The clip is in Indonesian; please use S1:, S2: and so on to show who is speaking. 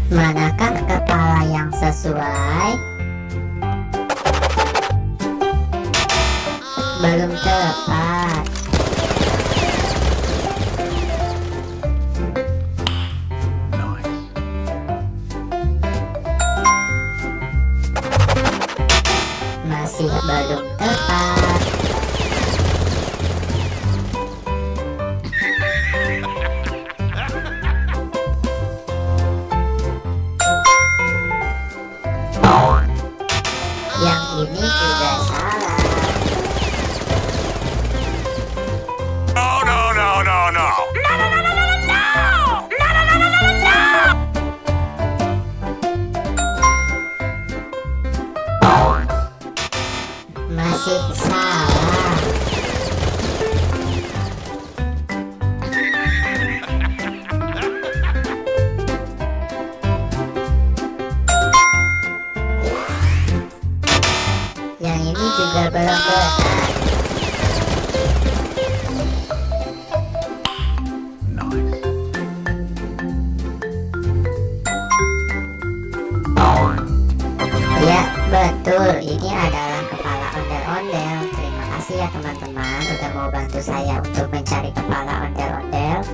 S1: Manakah kepala yang sesuai? Belum tepat. Masih belum tepat. Yang ini juga salah.
S2: Oh, no, no, no, no.
S1: Masih salah. Yang ini juga belum benar. Ya, betul. Ini adalah kepala ondel-ondel. Terima kasih ya teman-teman udah mau bantu saya untuk mencari kepala ondel-ondel.